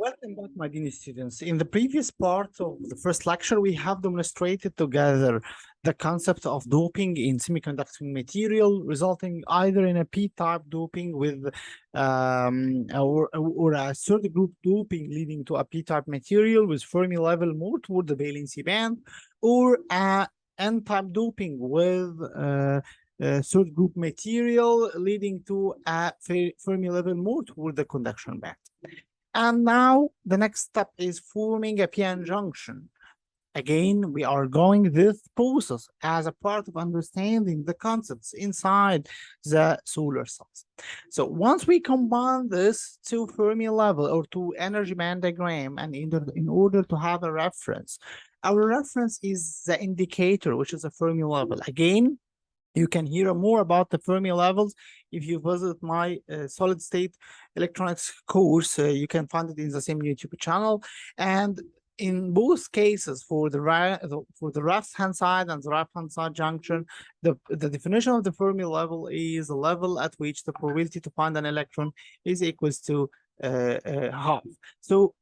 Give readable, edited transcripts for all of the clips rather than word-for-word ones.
Welcome back, my dear students. In the previous part of the first lecture, we have demonstrated together the concept of doping in semiconducting material, resulting either in a p-type doping with or a third group doping leading to a p-type material with Fermi level more toward the valency band, or a n-type doping with third group material leading to a Fermi level more toward the conduction band. And now the next step is forming a p-n junction. Again, we are going this process as a part of understanding the concepts inside the solar cells. So once we combine this to Fermi level or to energy band diagram, and in order to have a reference, our reference is the indicator, which is a Fermi level. Again, you can hear more about the Fermi levels if you visit my solid state electronics course. You can find it in the same YouTube channel. And in both cases, for the left hand side and the right hand side junction, the definition of the Fermi level is a level at which the probability to find an electron is equals to half. So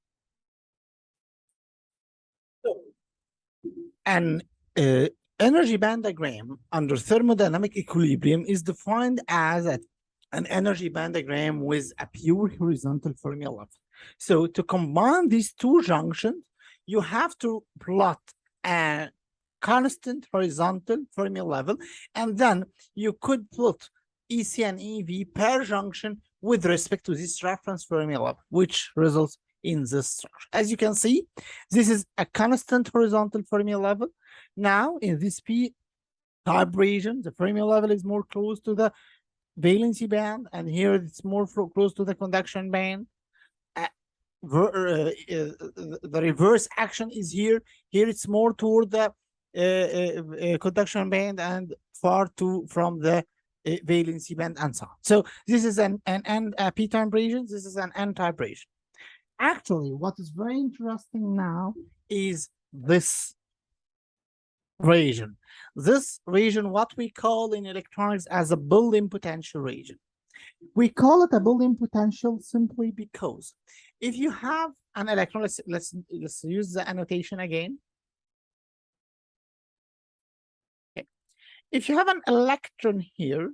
an energy band diagram under thermodynamic equilibrium is defined as an energy band diagram with a pure horizontal Fermi level. So to combine these two junctions, you have to plot a constant horizontal Fermi level, and then you could plot EC and EV per junction with respect to this reference Fermi level, which results in this structure. As you can see, this is a constant horizontal Fermi level. Now, in this p-type region, the Fermi level is more close to the valency band, and here it's more close to the conduction band. The reverse action is here. Here it's more toward the conduction band and far from the valency band and so on. So this is an p-type region. This is an n-type region. Actually, what is very interesting now is this region. This region, what we call in electronics as a built-in potential region. We call it a built-in potential simply because if you have an electron, let's use the annotation again. Okay. If you have an electron here,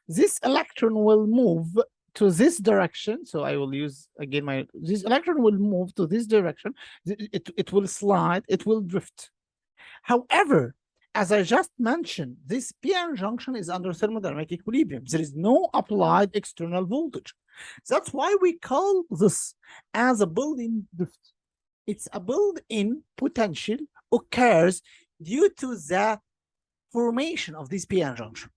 this electron will move to this direction. So I will use again this electron will move to this direction. It will slide, it will drift. However, as I just mentioned, this p-n junction is under thermodynamic equilibrium. There is no applied external voltage. That's why we call this as a built-in drift. It's a built-in potential occurs due to the formation of this p-n junction.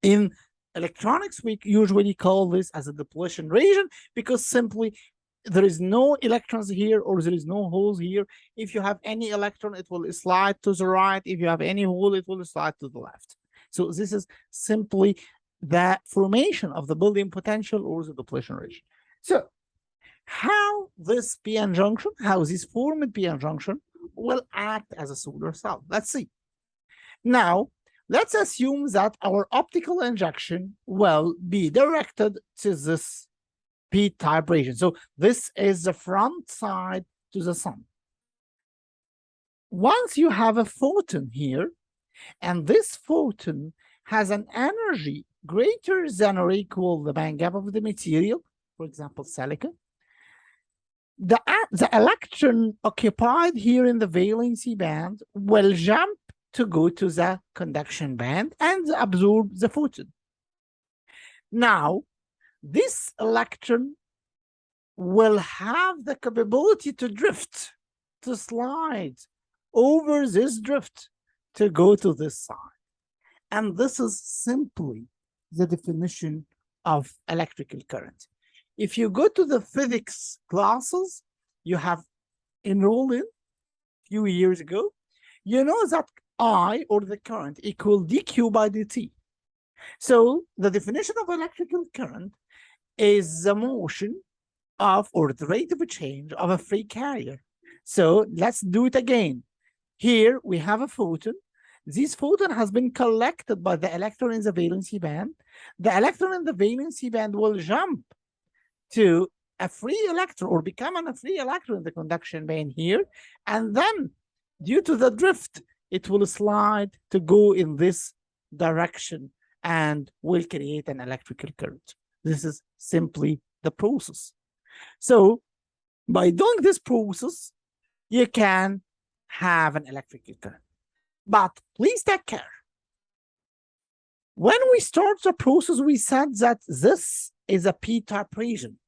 In electronics, we usually call this as a depletion region because simply there is no electrons here or there is no holes here. If you have any electron, it will slide to the right. If you have any hole, it will slide to the left. So this is simply the formation of the built-in potential or the depletion region. So how this p-n junction, how this formed p-n junction will act as a solar cell? Let's see. Now, let's assume that our optical injection will be directed to this p-type region. So this is the front side to the sun. Once you have a photon here, and this photon has an energy greater than or equal the band gap of the material, for example, silicon, the electron occupied here in the valency band will jump to go to the conduction band and absorb the photon. Now, this electron will have the capability to drift, to slide over this drift to go to this side. And this is simply the definition of electrical current. If you go to the physics classes you have enrolled in a few years ago, you know that I, or the current, equal dq by dt. So the definition of electrical current is the motion of, or the rate of change of a free carrier. So let's do it again. Here we have a photon. This photon has been collected by the electron in the valency band. The electron in the valency band will jump to a free electron or become a free electron in the conduction band here. And then due to the drift, it will slide to go in this direction and will create an electrical current. This is simply the process. So by doing this process, you can have an electrical current. But please take care. When we start the process, we said that this is a p-type region.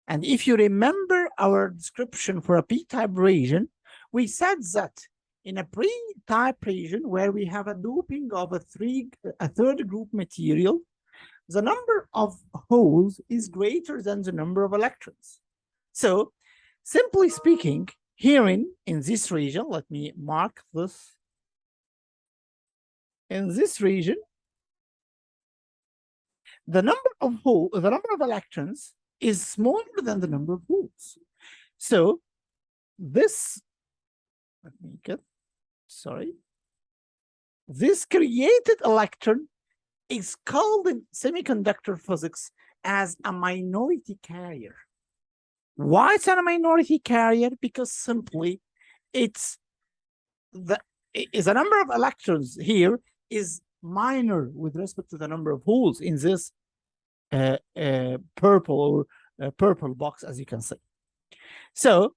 And if you remember our description for a p-type region, we said that in a p-type region where we have a doping of a third group material, the number of holes is greater than the number of electrons. So simply speaking, here in this region, let me mark this. In this region, the number of electrons is smaller than the number of holes. So this, let me get, sorry. This created electron is called in semiconductor physics as a minority carrier. Why it's a minority carrier? Because simply it's the number of electrons here is minor with respect to the number of holes in this purple box, as you can see. So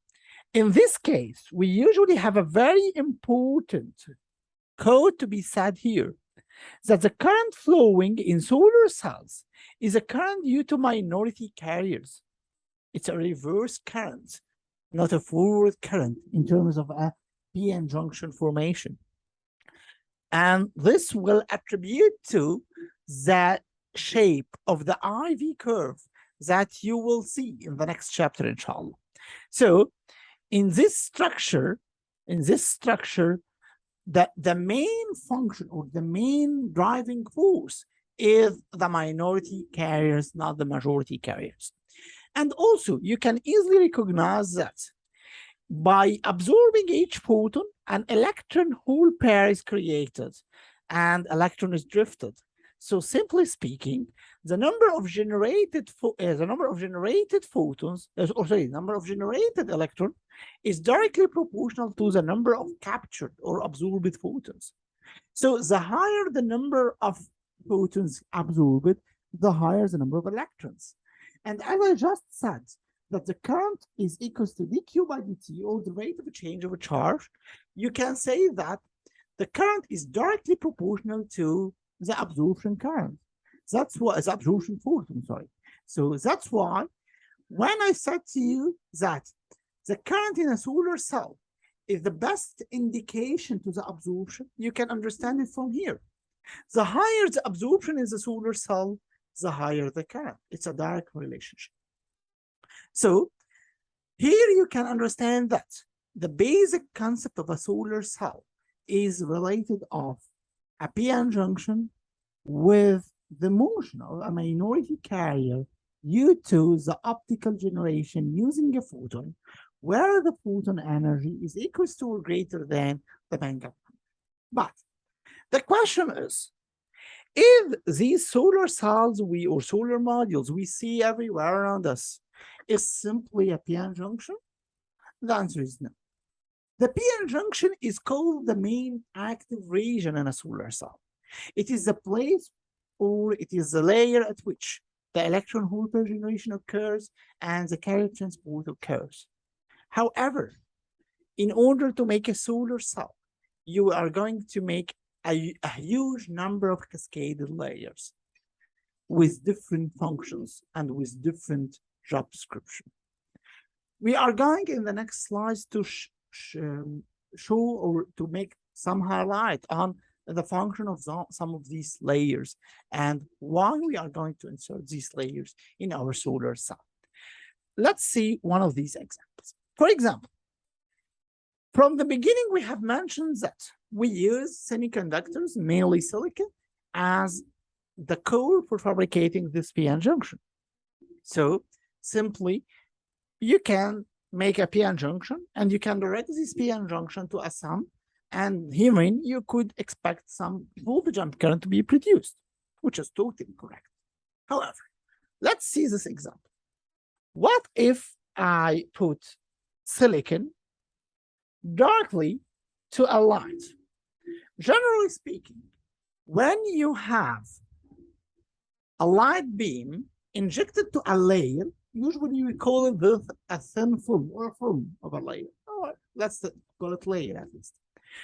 in this case, we usually have a very important code to be said here, that the current flowing in solar cells is a current due to minority carriers. It's a reverse current, not a forward current in terms of a p-n junction formation. And this will attribute to the shape of the IV curve that you will see in the next chapter, inshallah. So in this structure, the main function or the main driving force is the minority carriers, not the majority carriers. And also, you can easily recognize that by absorbing each photon, an electron-hole pair is created and electron is drifted. So simply speaking, the number of generated electron is directly proportional to the number of captured or absorbed photons. So the higher the number of photons absorbed, the higher the number of electrons. And as I just said, that the current is equals to dq by dt, or the rate of change of a charge, you can say that the current is directly proportional to the absorption current. That's what is absorption photon, sorry. So that's why when I said to you that the current in a solar cell is the best indication to the absorption, you can understand it from here. The higher the absorption in the solar cell, the higher the current. It's a direct relationship. So here you can understand that the basic concept of a solar cell is related of a p-n junction with the motion of a minority carrier due to the optical generation using a photon, where the photon energy is equal to or greater than the band gap. But the question is, if these solar cells or solar modules we see everywhere around us is simply a p-n junction, the answer is no. The p-n junction is called the main active region in a solar cell. It is the place, or it is the layer at which the electron-hole pair generation occurs and the carrier transport occurs. However, in order to make a solar cell, you are going to make a huge number of cascaded layers with different functions and with different job description. We are going in the next slides to show or to make some highlight on the function of some of these layers and why we are going to insert these layers in our solar cell. Let's see one of these examples. For example, from the beginning, we have mentioned that we use semiconductors, mainly silicon, as the core for fabricating this p-n junction. So simply, you can make a p-n junction and you can direct this p-n junction to a sum, and herein you could expect some voltage and current to be produced, which is totally correct. However, let's see this example. What if I put silicon directly to a light? Generally speaking, when you have a light beam injected to a layer, usually we call it a thin film or a film of a layer. Or let's call it layer at least.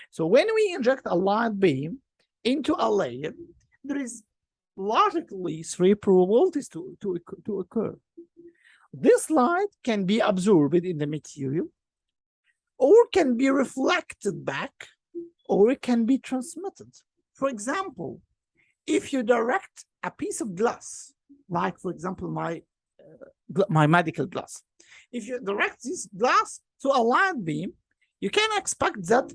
So when we inject a light beam into a layer, there is logically three probabilities to occur. This light can be absorbed in the material, or can be reflected back, or it can be transmitted. For example, if you direct a piece of glass, like for example my medical glass, if you direct this glass to a light beam, you can expect that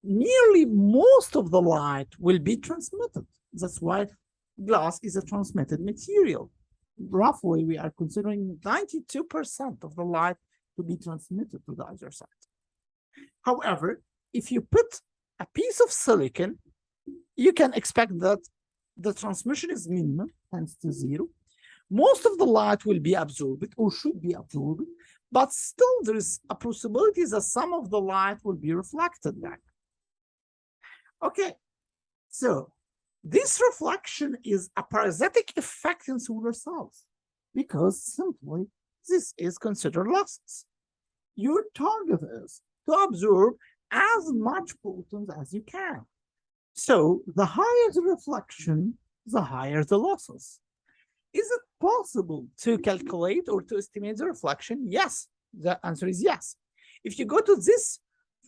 nearly most of the light will be transmitted. That's why glass is a transmitted material. Roughly, we are considering 92% of the light to be transmitted to the other side. However, if you put a piece of silicon, you can expect that the transmission is minimum, tends to zero. Most of the light will be absorbed or should be absorbed, but still there is a possibility that some of the light will be reflected back. Okay, so this reflection is a parasitic effect in solar cells because simply this is considered losses. Your target is to absorb as much photons as you can. So the higher the reflection, the higher the losses. Is it possible to calculate or to estimate the reflection? Yes, the answer is yes. If you go to this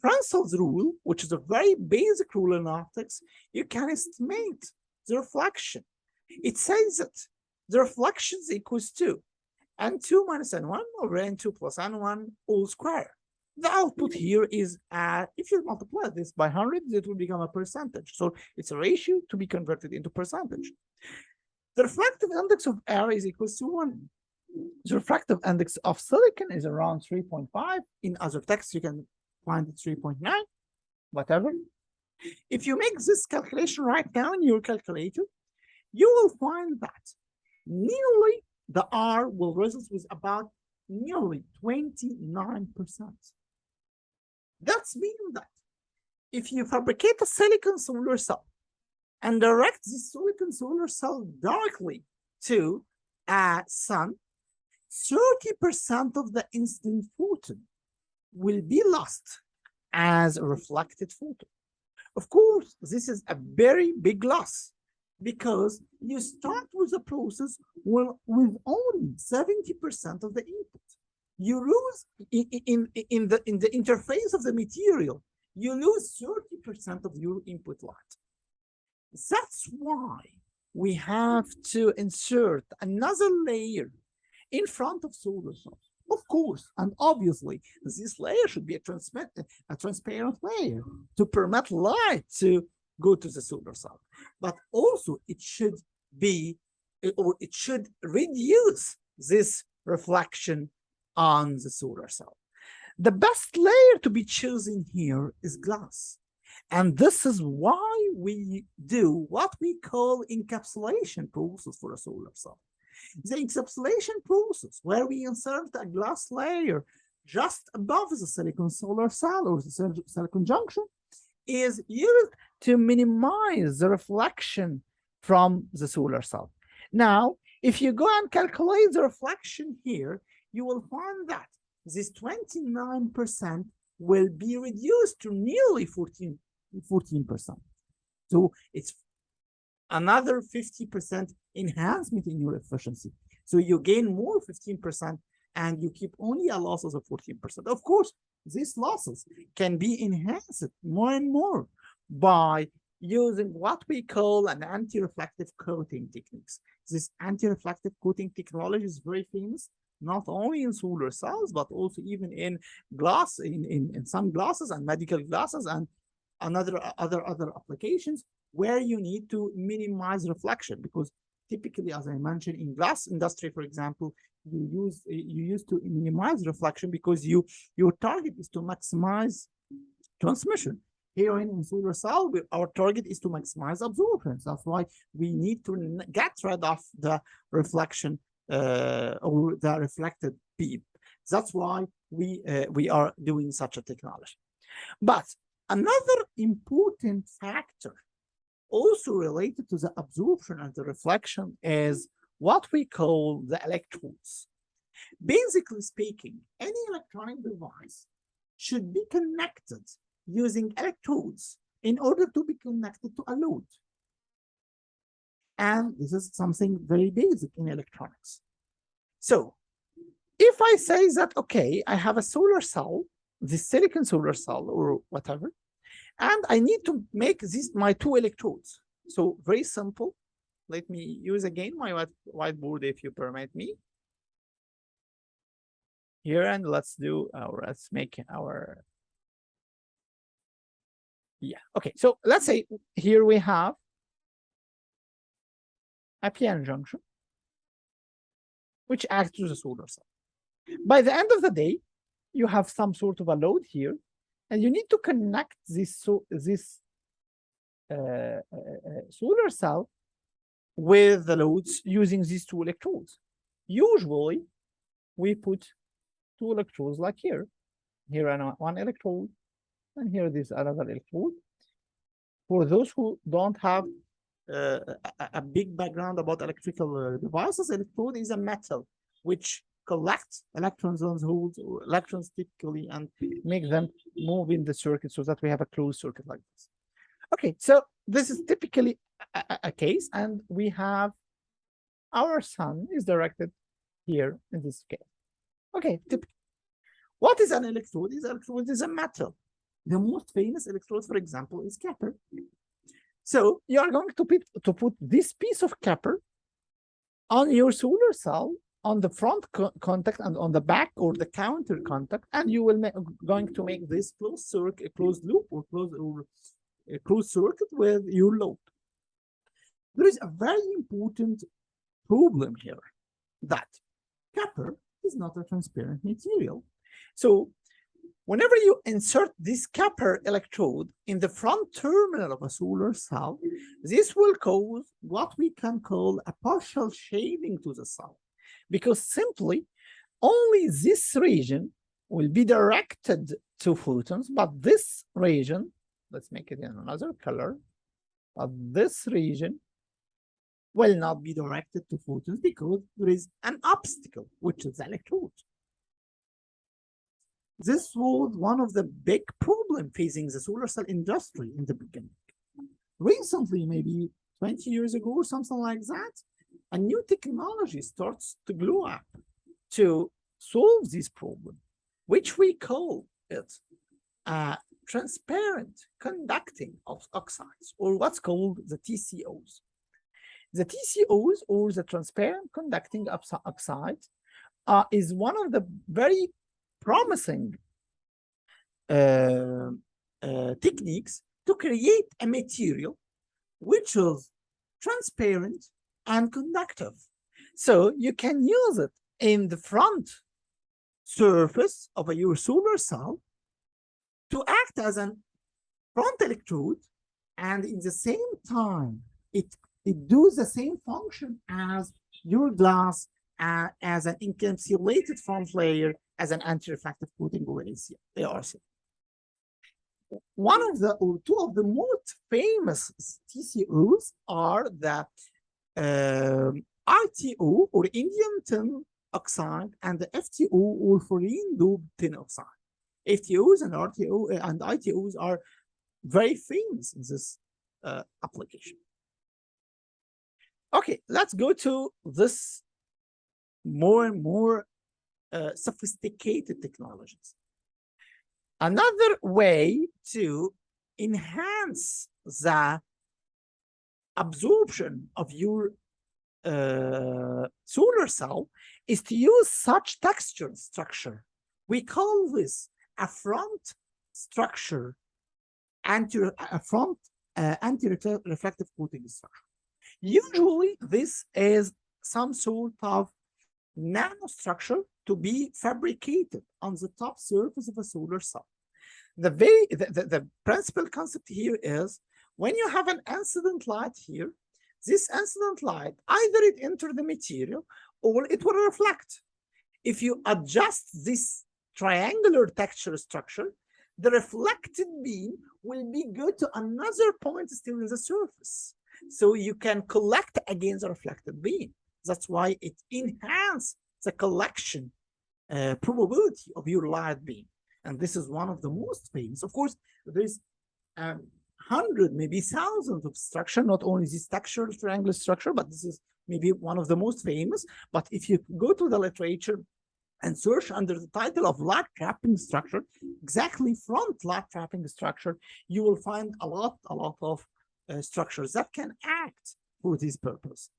Fresnel's rule, which is a very basic rule in optics, you can estimate the reflection. It says that the reflection is equals to n2 minus n1 over n2 plus n1 all square. The output here is, if you multiply this by 100, it will become a percentage. So it's a ratio to be converted into percentage. The refractive index of air is equals to 1. The refractive index of silicon is around 3.5. In other texts, you can find it 3.9, whatever. If you make this calculation right now in your calculator, you will find that nearly the R will result with about nearly 29%. That's meaning that if you fabricate a silicon solar cell and direct this silicon solar cell directly to a sun, 30% of the incident photon will be lost as a reflected photon. Of course, this is a very big loss because you start with a process with only 70% of the input. You lose in the interface of the material, you lose 30% of your input light. That's why we have to insert another layer in front of solar cells. Of course, and obviously, this layer should be a transparent layer to permit light to go to the solar cell. But also, it should be, or it should reduce this reflection on the solar cell. The best layer to be chosen here is glass. And this is why we do what we call encapsulation process for a solar cell. The encapsulation process, where we insert a glass layer just above the silicon solar cell or the silicon junction, is used to minimize the reflection from the solar cell. Now, if you go and calculate the reflection here, you will find that this 29% will be reduced to nearly 14%. So it's another 50% enhancement in your efficiency. So you gain more 15% and you keep only a losses of 14%. Of course, these losses can be enhanced more and more by using what we call an anti-reflective coating techniques. This anti-reflective coating technology is very famous, not only in solar cells, but also even in glass, in some glasses and medical glasses and other applications where you need to minimize reflection, because typically, as I mentioned, in glass industry, for example, you used to minimize reflection because your target is to maximize transmission. Here in solar cell, our target is to maximize absorption. That's why we need to get rid of the reflection or the reflected beam. That's why we are doing such a technology. But another important factor also related to the absorption and the reflection is what we call the electrodes. Basically speaking, any electronic device should be connected using electrodes in order to be connected to a load. And this is something very basic in electronics. So if I say that, okay, I have a solar cell, this silicon solar cell or whatever, and I need to make this my two electrodes. So very simple. Let me use again my whiteboard if you permit me. Here, and let's make our, yeah, okay. So let's say here we have a PN junction, which acts as a solar cell. By the end of the day, you have some sort of a load here, and you need to connect this solar cell with the loads using these two electrodes. Usually, we put two electrodes like here. Here one electrode, and here this another electrode. For those who don't have a big background about electrical devices, electrode is a metal which collects electrons on holes or electrons typically and make them move in the circuit so that we have a closed circuit like this. Okay, so this is typically a case, and we have our sun is directed here in this case. Okay, what is an electrode? This electrode is a metal. The most famous electrode, for example, is copper. So you are going to put this piece of copper on your solar cell on the front contact and on the back or the counter contact, and you will going to make this closed circuit, closed loop, or closed circuit with your load. There is a very important problem here that copper is not a transparent material. So whenever you insert this copper electrode in the front terminal of a solar cell, this will cause what we can call a partial shading to the cell, because simply only this region will be directed to photons, but this region, let's make it in another color, but this region will not be directed to photons because there is an obstacle, which is the electrode. This was one of the big problems facing the solar cell industry in the beginning. Recently, maybe 20 years ago or something like that, a new technology starts to glow up to solve this problem, which we call it transparent conducting of oxides, or what's called the TCOs. The TCOs, or the transparent conducting oxides, is one of the very promising techniques to create a material which is transparent and conductive. So you can use it in the front surface of your solar cell to act as a front electrode, and in the same time, it does the same function as your glass, as an encapsulated front layer, as an anti-reflective coating or ARC. One of the, or two of the most famous TCOs are the ITO, or indium tin oxide, and the FTO, or fluorine doped tin oxide. FTOs and RTO and ITOs are very famous in this application. Okay, let's go to this more and more sophisticated technologies. Another way to enhance the absorption of your solar cell is to use such texture structure. We call this a front structure, anti-reflective coating structure. Usually, this is some sort of nanostructure to be fabricated on the top surface of a solar cell. The principal concept here is when you have an incident light here, this incident light, either it enters the material or it will reflect. if you adjust this triangular texture structure, the reflected beam will be go to another point still in the surface. So you can collect against the reflected beam. That's why it enhances the collection probability of your light beam. And this is one of the most famous. Of course, there's 100, maybe thousands of structure, not only this textured triangular structure, but this is maybe one of the most famous. But if you go to the literature and search under the title of light trapping structure, exactly front light trapping structure, you will find a lot of structures that can act for this purpose.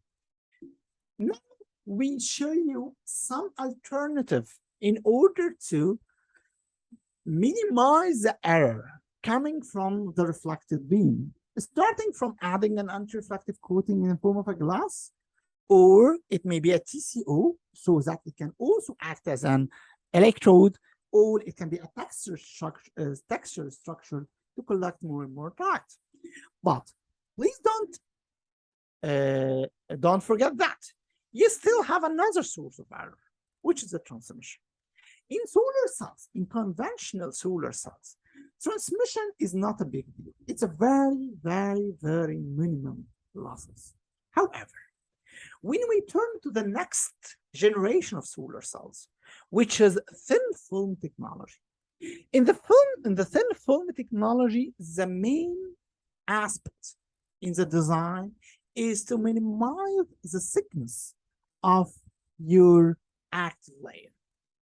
Now we show you some alternative in order to minimize the error coming from the reflected beam, starting from adding an anti-reflective coating in the form of a glass, or it may be a TCO, so that it can also act as an electrode, or it can be a texture structure to collect more and more light. But please don't forget that you still have another source of error, which is the transmission. In solar cells, in conventional solar cells, transmission is not a big deal. It's a very, very, very minimum losses. However, when we turn to the next generation of solar cells, which is thin film technology, in the thin film technology, the main aspect in the design is to minimize the thickness of your active layer.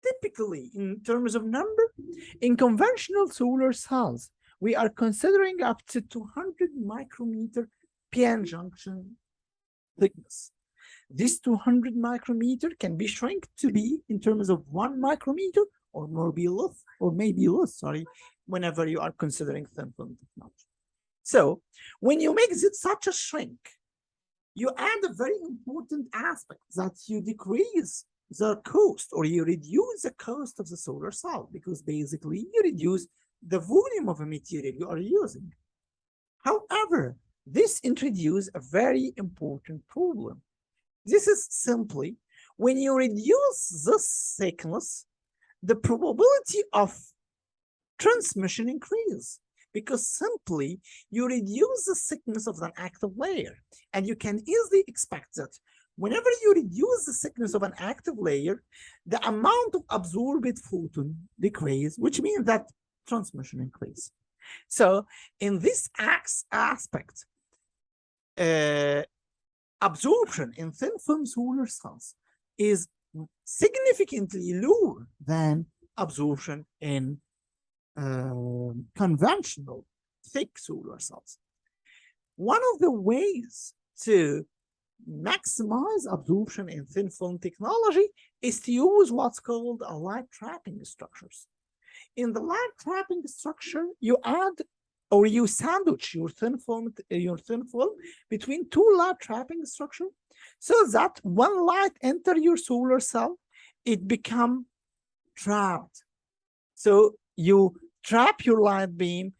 Typically, in terms of number, in conventional solar cells, we are considering up to 200 micrometer PN junction thickness. This 200 micrometer can be shrunk to be in terms of 1 micrometer or maybe less, sorry, whenever you are considering thin film technology. So when you make such a shrink, you add a very important aspect that you decrease the cost, or you reduce the cost of the solar cell, because basically you reduce the volume of a material you are using. However, this introduces a very important problem. This is simply when you reduce this thickness, the probability of transmission increases, because simply you reduce the thickness of an active layer. And you can easily expect that whenever you reduce the thickness of an active layer, the amount of absorbed photon decreases, which means that transmission increases. So in this aspect, absorption in thin film solar cells is significantly lower than absorption in conventional thick solar cells. One of the ways to maximize absorption in thin film technology is to use what's called a light trapping structures. In the light trapping structure, you add or you sandwich your thin film between two light trapping structures, so that when light enter your solar cell, it become trapped. So you trap your light beam.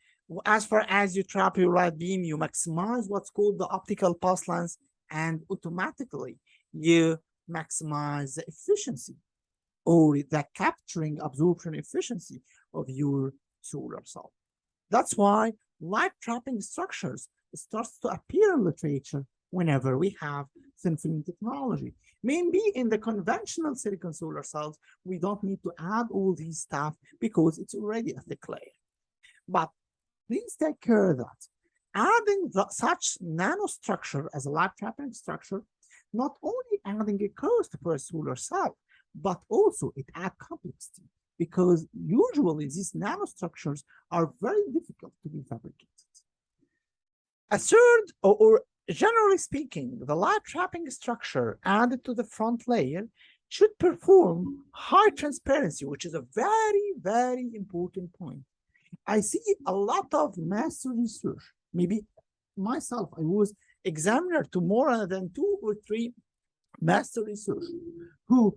As far as you trap your light beam, you maximize what's called the optical pulse length, and automatically you maximize the efficiency or the capturing absorption efficiency of your solar cell. That's why light trapping structures starts to appear in literature whenever we have thin film technology. Maybe in the conventional silicon solar cells, we don't need to add all these stuff because it's already a thick layer. But please take care that adding such nanostructure as a light trapping structure, not only adding a cost for a solar cell, but also it adds complexity, because usually these nanostructures are very difficult to be fabricated. A third, or generally speaking, the light trapping structure added to the front layer should perform high transparency, which is a very, very important point. I see a lot of master research. Maybe myself, I was examiner to more than 2 or 3 master research who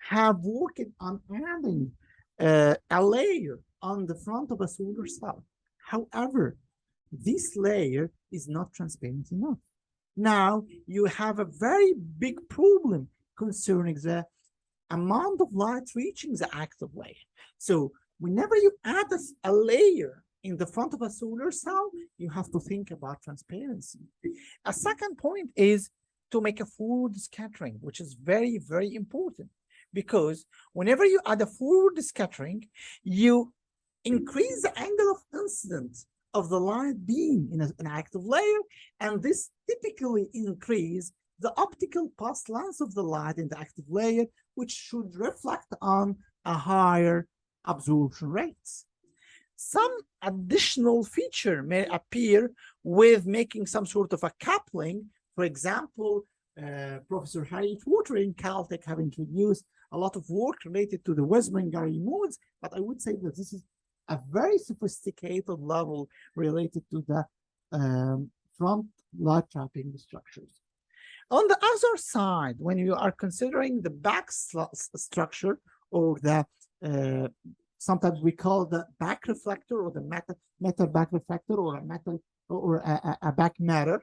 have worked on adding a layer on the front of a solar cell. However, this layer is not transparent enough. Now you have a very big problem concerning the amount of light reaching the active layer. So whenever you add a layer in the front of a solar cell, you have to think about transparency. A second point is to make a forward scattering, which is very, very important, because whenever you add a forward scattering, you increase the angle of incidence of the light beam in an active layer, and this typically increases the optical path length of the light in the active layer, which should reflect on a higher absorption rates. Some additional feature may appear with making some sort of a coupling. For example, Professor Harriet Water in Caltech have introduced a lot of work related to the Weisman-Gary modes, but I would say that this is a very sophisticated level related to the front light trapping structures. On the other side, when you are considering the back structure, or the sometimes we call the back reflector, or the metal back reflector, or a metal, or a back mirror,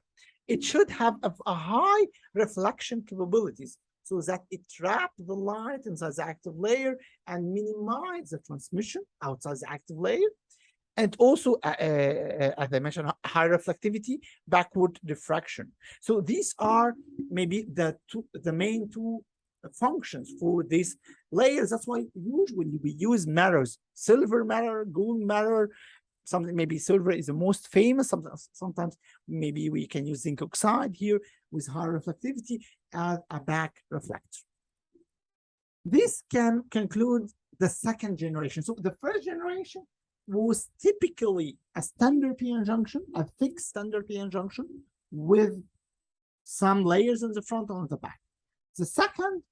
it should have a high reflection capabilities, so that it traps the light inside the active layer and minimize the transmission outside the active layer. And also, as I mentioned, high reflectivity, backward diffraction. So these are maybe the main two functions for these layers. That's why usually we use mirrors: silver mirror, gold mirror. Something maybe silver is the most famous. Sometimes maybe we can use zinc oxide here with high reflectivity as a back reflector. This can conclude the second generation. So the first generation was typically a standard p-n junction, a fixed standard p-n junction with some layers in the front and on the back. The second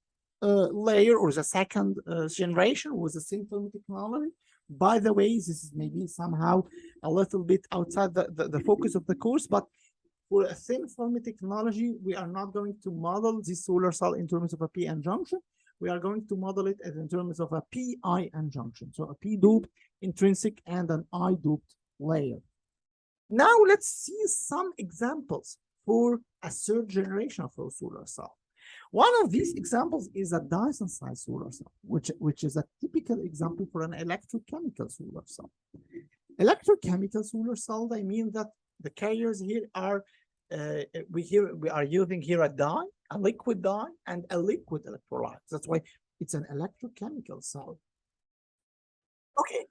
layer, or the second generation, was a thin film technology. By the way, this is maybe somehow a little bit outside the focus of the course, but for a thin film technology, we are not going to model this solar cell in terms of a p-n junction. We are going to model it as in terms of a p-in junction. So a p-doped intrinsic and an I-doped layer. Now let's see some examples for a third generation of a solar cell. One of these examples is a Dyson-sized solar cell, which is a typical example for an electrochemical solar cell. Electrochemical solar cell, I mean that the carriers here are, we are using here a dye, a liquid dye, and a liquid electrolyte. That's why it's an electrochemical cell. Okay,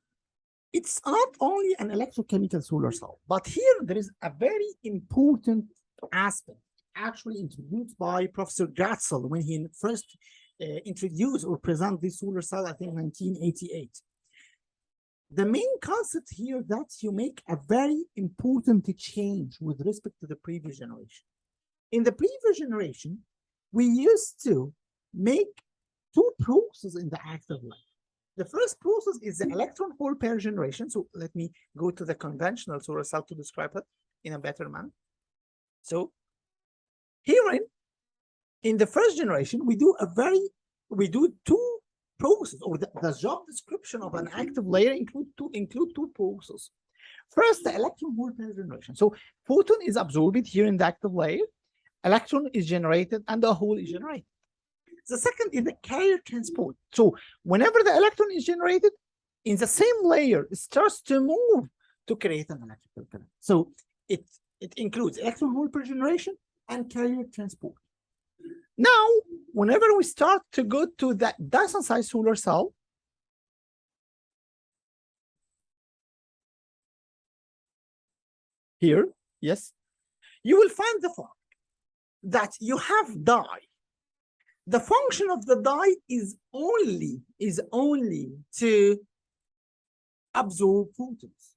it's not only an electrochemical solar cell, but here there is a very important aspect actually introduced by Professor Gratzel when he first introduced or presented this solar cell, I think 1988. The main concept here that you make a very important change with respect to the previous generation. In the previous generation, we used to make two processes in the active layer. The first process is the electron hole pair generation. So let me go to the conventional solar cell to describe it in a better manner. So herein, in the first generation, we do two processes, or the job description of an active layer include two processes. First, the electron hole pair generation. So photon is absorbed here in the active layer, electron is generated, and the hole is generated. The second is the carrier transport. So whenever the electron is generated in the same layer, it starts to move to create an electrical current. So it includes electron hole pair generation and carrier transport. Now, whenever we start to go to that Dyson-sized solar cell, here, yes, you will find the fact that you have dye. The function of the dye is only to absorb photons.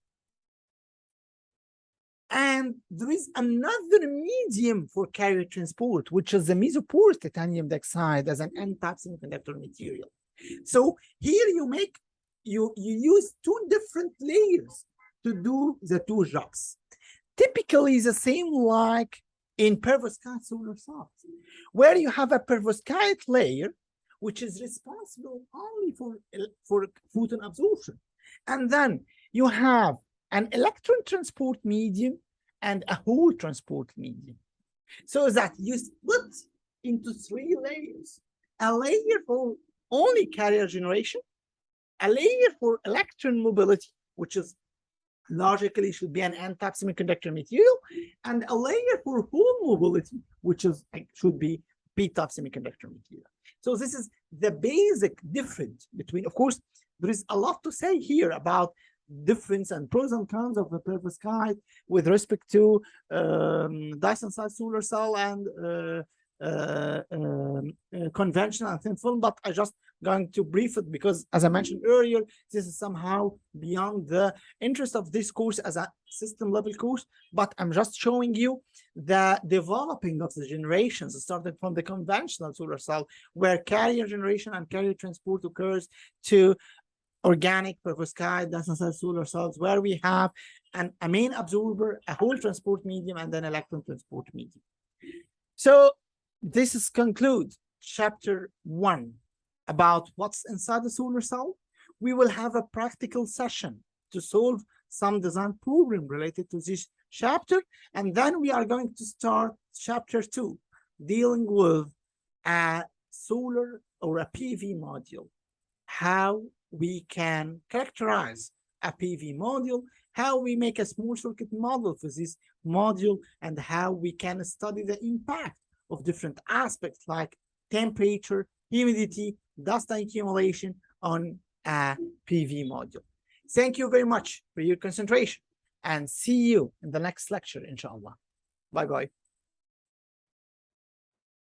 And there is another medium for carrier transport, which is the mesoporous titanium dioxide as an n-type semiconductor material. So here you use two different layers to do the two jobs. Typically the same like in perovskite solar cells, where you have a perovskite layer, which is responsible only for photon absorption. And then you have an electron transport medium and a hole transport medium. So that you split into three layers. A layer for only carrier generation, a layer for electron mobility, which is logically should be an n-type semiconductor material, and a layer for hole mobility, which is should be p-type semiconductor material. So this is the basic difference between, of course, there is a lot to say here about difference and pros and cons of the perovskite with respect to Dyson size solar cell and conventional and thin film, but I just going to brief it because, as I mentioned earlier, this is somehow beyond the interest of this course as a system level course, but I'm just showing you the developing of the generations started from the conventional solar cell, where carrier generation and carrier transport occurs, to organic perovskite Dyson size solar cells, where we have a main absorber, a hole transport medium, and then electron transport medium. So this is conclude chapter 1 about what's inside the solar cell. We will have a practical session to solve some design problem related to this chapter, and then we are going to start chapter 2, dealing with a solar or a PV module, how we can characterize a PV module, how we make a small circuit model for this module, and how we can study the impact of different aspects like temperature, humidity, dust accumulation on a PV module. Thank you very much for your concentration, and see you in the next lecture, inshallah. Bye-bye.